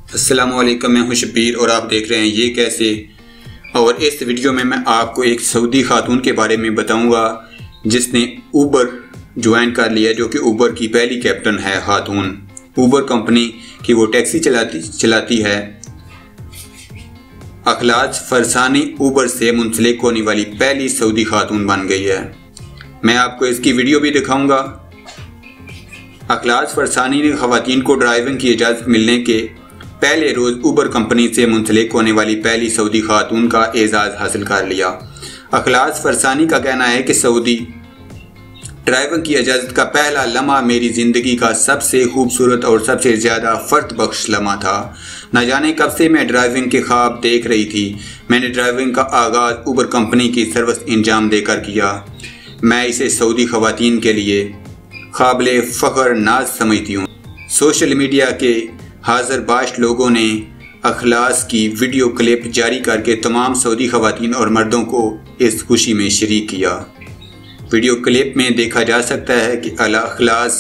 अस्सलामुअलैकुम, मैं हूं शब्बीर और आप देख रहे हैं ये कैसे। और इस वीडियो में मैं आपको एक सऊदी खातून के बारे में बताऊंगा जिसने ऊबर ज्वाइन कर लिया, जो कि ऊबर की पहली कैप्टन है खातून। ऊबर कंपनी की वो टैक्सी चलाती है। अखलास फरसानी ऊबर से मुंसलिक होने वाली पहली सऊदी खातून बन गई है। मैं आपको इसकी वीडियो भी दिखाऊंगा। अखलास फरसानी ने खवातीन को ड्राइविंग की इजाज़त मिलने के पहले रोज़ ऊबर कंपनी से मुंसलिक होने वाली पहली सऊदी खातून का एजाज़ हासिल कर लिया। अखलास फरसानी का कहना है कि सऊदी ड्राइविंग की इजाज़त का पहला लम्हा मेरी ज़िंदगी का सबसे खूबसूरत और सबसे ज़्यादा फ़र्त बख्श लम्हा था। न जाने कब से मैं ड्राइविंग के ख्वाब देख रही थी। मैंने ड्राइविंग का आगाज़ ऊबर कंपनी की सर्विस इंजाम देकर किया। मैं इसे सऊदी खवातीन के लिए काबिल फ़ख्र नाज समझती हूँ। सोशल मीडिया के हाज़िर बाश लोगों ने अखलास की वीडियो क्लिप जारी करके तमाम सऊदी खवातीन और मर्दों को इस खुशी में शरीक किया। वीडियो क्लिप में देखा जा सकता है कि अखलास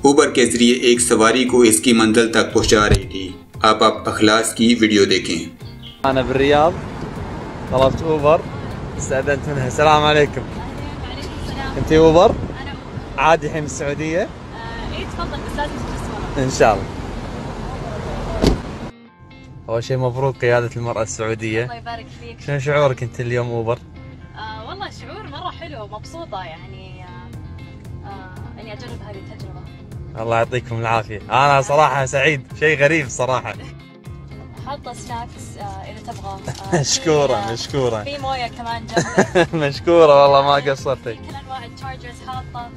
ऊबर के ज़रिए एक सवारी को इसकी मंजिल तक पहुंचा रही थी। आप अखलास की वीडियो देखें। أنا بالرياض طلبت أوبر استأذنت منها. السلام عليكم. أنت أوبر؟ عادي الحين السعودية؟ اي تفضل بس لازم تسمع. إن شاء الله. أول شيء مبروك قيادة المرأة السعودية. الله يبارك فيك. شنو شعورك أنت اليوم أوبر؟ والله شعور مرة حلو، مبسوطة يعني اني اجرب هذه التجربة. الله يعطيكم العافية. أنا صراحة سعيد، شيء غريب صراحة. حاطة سناكس اذا تبغى. مشكورة مشكورة. في موية كمان جاهزة. مشكورة والله ما قصرتي. كل انواع التشارجرز حاطة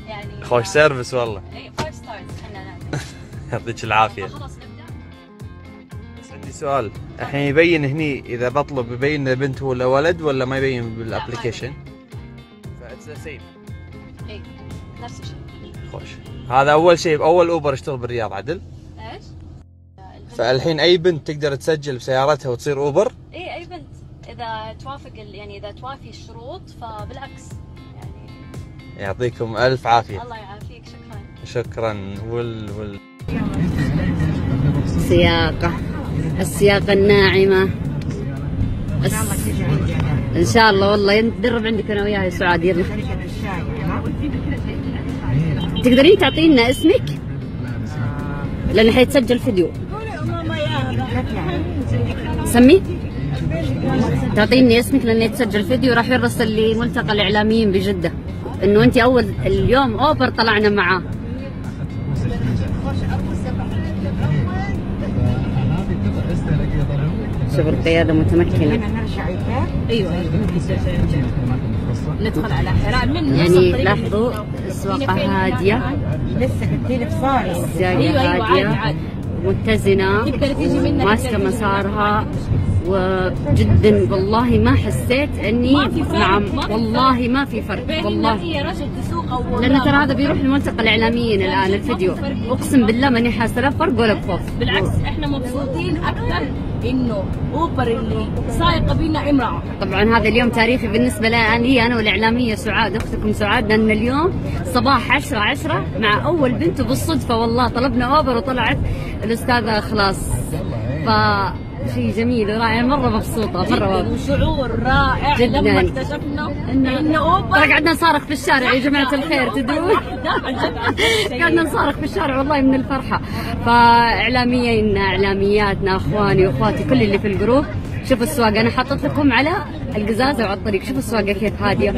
يعني. خوش سيرفس والله. اي 5 ستارز احنا نعطي. يعطيك العافية. خلاص نبدأ. بس عندي سؤال، الحين يبين هني إذا بطلب يبين بنت ولا ولد ولا ما يبين بالابلكيشن؟ فاتس سيم. اي نفس الشيء. خوش. هذا أول شيء، أول أوبر اشتغل بالرياض عدل؟ ايش؟ فالحين أي بنت تقدر تسجل بسيارتها وتصير أوبر؟ اي بنت اذا توافق يعني اذا توافي الشروط فبالعكس يعني. يعطيكم ألف عافية. الله يعافيك، شكرا. شكرا. السياقة الناعمة. إن شاء الله والله ندرب عندك أنا وياها يا سعاد. يلا تقدرين تعطينا اسمك؟ لأن حيتسجل فيديو. سمي تعطيني اسمك لأن يتسجل فيديو راح يرسل لي ملتقى الإعلاميين بجدة إنه أنت أول اليوم أوبر طلعنا معاه. شوف القيادة متمكنة. ايوه ندخل على حراء من يعني لاحظوا السواقة هادية، السياقة هادية متزنة ماسكة مسارها، وجدا والله ما حسيت اني والله ما في فرق والله، لأن ترى هذا بيروح لملتقى الإعلاميين الآن الفيديو. أقسم بالله ماني حاسة لا فرق ولا بخوف. بالعكس احنا مبسوطين أكثر إنه أوبر اللي سايقة بينا امرأة. طبعا هذا اليوم تاريخي بالنسبة لي أنا والإعلامية سعاد أختكم سعاد، لأن اليوم صباح 10 مع أول بنت بالصدفة والله طلبنا أوبر وطلعت الأستاذة إخلاص. شيء جميل ورائع، مرة مبسوطة مرة وشعور رائع جداً. لما اكتشفنا إنه أوبر. ترى قعدنا نصارخ في الشارع يا جماعة الخير تدرون. قعدنا نصارخ في الشارع والله من الفرحة. فإعلاميين إعلامياتنا أخواني وأخواتي كل اللي في الجروب، شوفوا السواقة أنا حطيت لكم على القزازة وعلى الطريق، شوفوا السواقة كيف هادية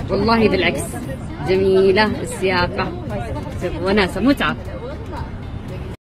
والله بالعكس جميلة السياقة، وناسة متعة.